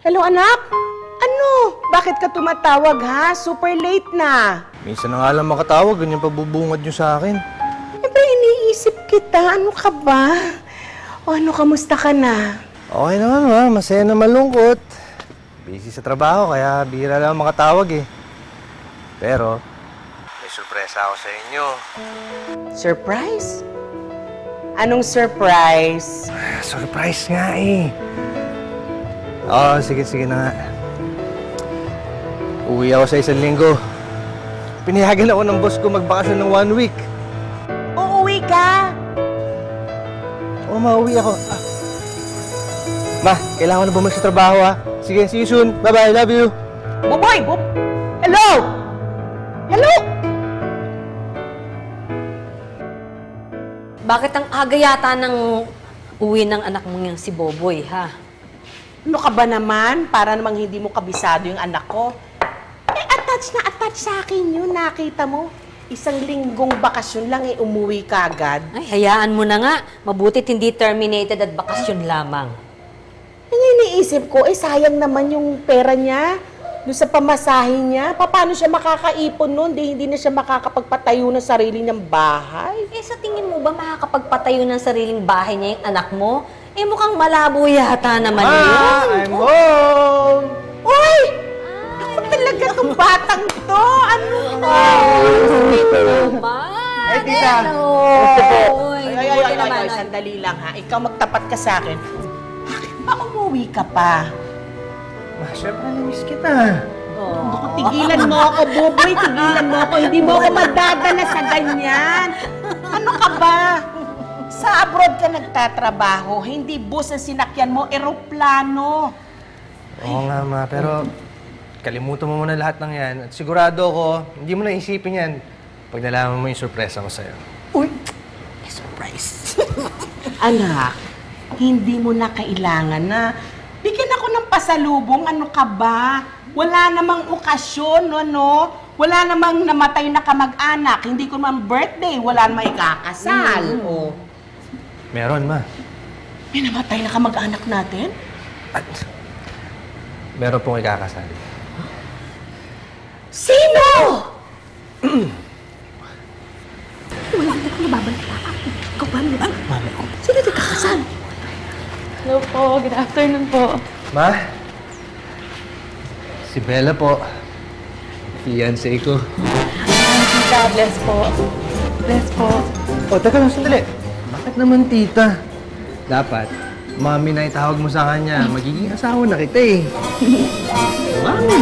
Hello, anak? Ano? Bakit ka tumatawag, ha? Super late na. Minsan na nga lang makatawag, ganyan pabubungad nyo sa akin. Siyempre, iniisip kita. Ano ka ba? O ano, kamusta ka na? Okay naman ma, masaya na malungkot. Busy sa trabaho, kaya bihira lang makatawag eh. Pero, may sorpresa ako sa inyo. Surprise? Anong surprise? Surprise nga eh. Oo, sige na nga. Uwi ako sa 1 linggo. Pinayagan ako ng boss ko magbakasyon ng 1 week. Uuwi ka? Oo, mauwi ako. Ma, kailangan ko na bumalik sa trabaho ha. Sige, see you soon. Bye-bye, love you. Buboy! Hello! Hello! Bakit ang aga yata ng uwi ng anak mo yung si Boboy, ha? Ano ka ba naman? Para namang hindi mo kabisado yung anak ko. Attach na attach sa akin yun. Nakita mo? 1 linggong bakasyon lang umuwi ka agad. Ay, hayaan mo na nga. Mabuti't hindi terminated at bakasyon lamang. Yung iniisip ko, sayang naman yung pera niya. Doon sa pamasahin niya. Paano siya makakaipon nun? Hindi na siya makakapagpatayo ng sarili niyang bahay. Eh, sa tingin mo ba makakapagpatayo ng sariling bahay niya yung anak mo? Eh, mukhang malabo yata naman yun. I'm home! Uy! Ako talaga tong batang to. Ano ba? Sweet naman. Ay, tita. Hello. Ay, sandali lang ha. Ikaw magtapat ka sa akin. Bakit ba umuwi ka pa? Ma, syempre na-miss kita. Naku, tigilan mo ako, Buboy. Tigilan mo ako. Hindi mo ako madadala sa ganyan. Ano ka ba? Sa abroad ka nagtatrabaho. Hindi bus ang sinakyan mo, eroplano. Oo nga ma, pero kalimutan mo muna lahat ng yan. At sigurado ako, hindi mo na isipin yan pag nalaman mo yung sorpresa ko sa'yo. Uy, may surprise. Anak, hindi mo na kailangan na bigyan ako ng pasalubong. Ano ka ba? Wala namang okasyon, no? Wala namang namatay na kamag-anak. Hindi ko naman birthday. Wala namang ikakasal. Oh. Meron ma. May namatay na kamag-anak natin? At meron pong ikakasal. Sino? Sino nagkakasal? Hello po, good afternoon po. Ma? Si Bella po. Fiancé ko. Tita, bless po. Bless po. O, teka lang, sandali. Bakit naman tita? Dapat, mami na itawag mo sa kanya. Magiging asawa na kita eh. Mami!